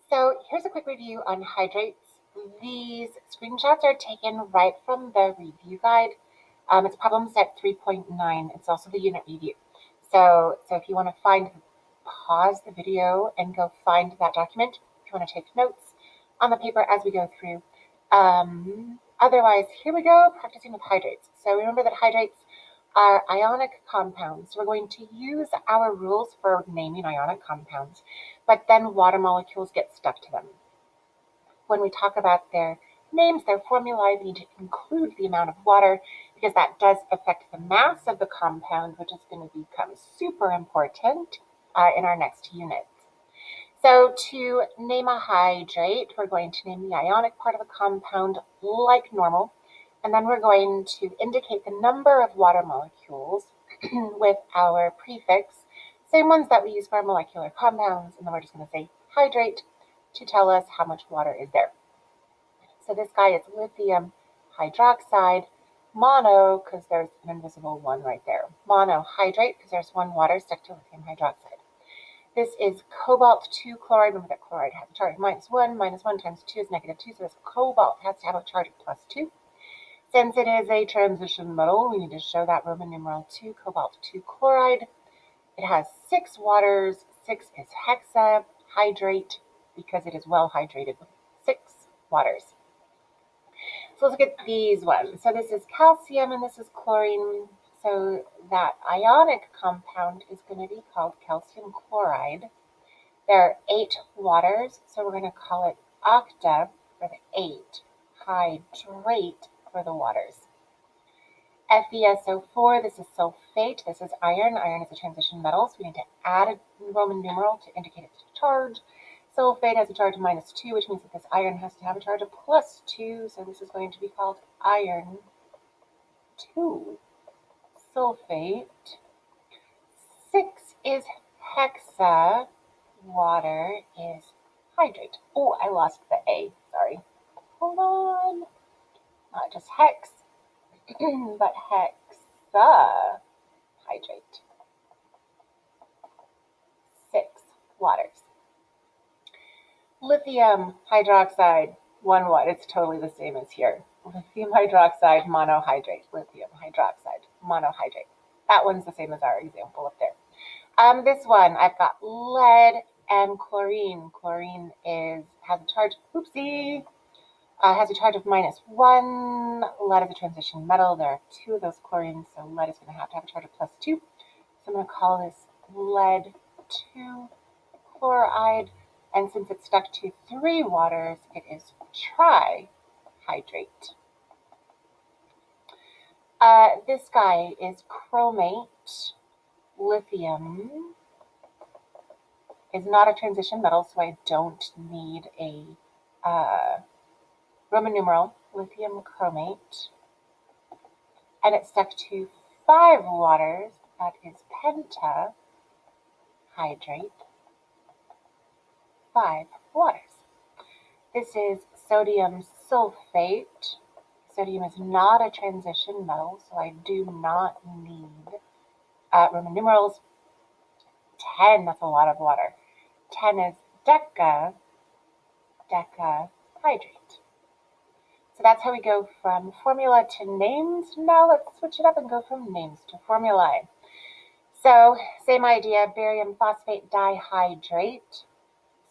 So here's a quick review on hydrates. These screenshots are taken right from the review guide. It's problem set 3.9. It's also the unit review. So if you want to pause the video and go find that document. If you want to take notes on the paper as we go through. Otherwise, here we go, practicing with hydrates. So remember that hydrates are ionic compounds. So we're going to use our rules for naming ionic compounds, but then water molecules get stuck to them. When we talk about their names, their formulae, we need to include the amount of water because that does affect the mass of the compound, which is going to become super important in our next unit. So to name a hydrate, we're going to name the ionic part of a compound like normal, and then we're going to indicate the number of water molecules with our prefix, same ones that we use for our molecular compounds, and then we're just going to say hydrate to tell us how much water is there. So this guy is lithium hydroxide, mono, because there's an invisible one right there. Monohydrate, because there's one water stuck to lithium hydroxide. This is cobalt 2 chloride. Remember that chloride has a charge of -1. -1 times 2 is -2, so this cobalt has to have a charge of +2. Since it is a transition metal, we need to show that Roman numeral 2, cobalt 2 chloride. It has 6 waters. 6 is hexahydrate because it is well hydrated with 6 waters. So let's look at these ones. So this is calcium and this is chlorine. So that ionic compound is going to be called calcium chloride. There are 8 waters, so we're going to call it octa for the 8, hydrate for the waters. FeSO4, this is sulfate, this is iron. Iron is a transition metal, so we need to add a Roman numeral to indicate its charge. Sulfate has a charge of -2, which means that this iron has to have a charge of +2, so this is going to be called iron 2. Sulfate. 6 is hexa. Water is hydrate. Oh, I lost the A. Sorry. Hold on. Not just hex, but hexa hydrate. 6 waters. Lithium hydroxide, 1 watt. It's totally the same as here. Lithium hydroxide monohydrate. Lithium hydroxide monohydrate. That one's the same as our example up there. This one, I've got lead and chlorine. Chlorine has a charge, has a charge of -1. Lead is a transition metal. There are 2 of those chlorines, so lead is going to have a charge of +2. So I'm going to call this lead 2 chloride. And since it's stuck to 3 waters, it is trihydrate. This guy is chromate. Lithium is not a transition metal, so I don't need a Roman numeral, lithium chromate. And it's stuck to 5 waters. That is pentahydrate. 5 waters. This is sodium sulfate. Sodium is not a transition metal, so I do not need Roman numerals. 10, that's a lot of water. 10 is decahydrate. So that's how we go from formula to names. Now let's switch it up and go from names to formulae. So same idea, barium phosphate dihydrate.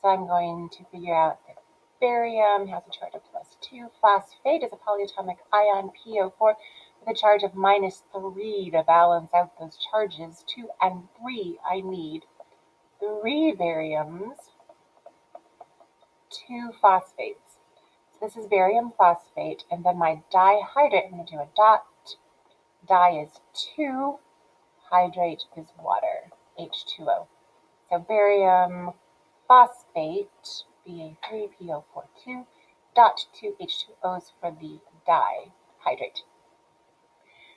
So I'm going to figure out that barium has a charge of +2. Phosphate is a polyatomic ion, PO4, with a charge of -3 to balance out those charges. 2 and 3, I need 3 bariums, 2 phosphates. So this is barium phosphate, and then my dihydrate, I'm going to do a dot. Di is 2, hydrate is water, H2O. So barium phosphate, Ba3PO42, dot 2 H2Os for the dihydrate.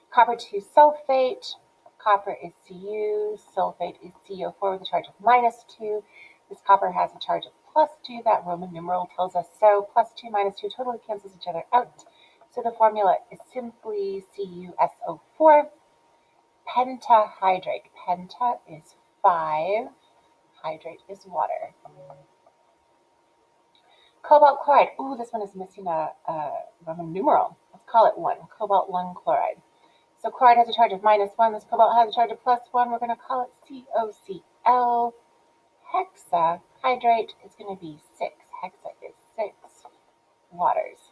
Copper 2 sulfate, copper is Cu, sulfate is CO4 with a charge of -2. This copper has a charge of +2, that Roman numeral tells us so. +2 -2 totally cancels each other out. So the formula is simply CuSO4. Pentahydrate. Penta is 5. Hydrate is water. Cobalt chloride. Ooh, this one is missing a Roman numeral. Let's call it 1. Cobalt 1 chloride. So chloride has a charge of -1. This cobalt has a charge of +1. We're going to call it COCl. Hexahydrate is going to be 6. Hexa is 6 waters.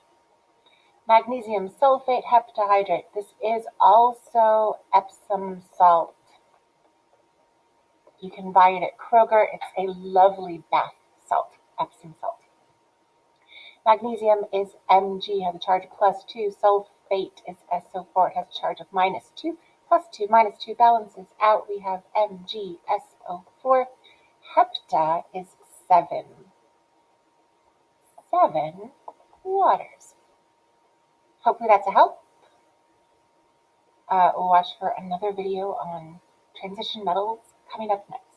Magnesium sulfate heptahydrate. This is also Epsom salt. You can buy it at Kroger. It's a lovely bath salt, Epsom salt. Magnesium is Mg, has a charge of +2. Sulfate is SO4, it has a charge of -2. +2 -2 balances out. We have MgSO4. Hepta is 7. 7 waters. Hopefully that's a help. Watch for another video on transition metals coming up next.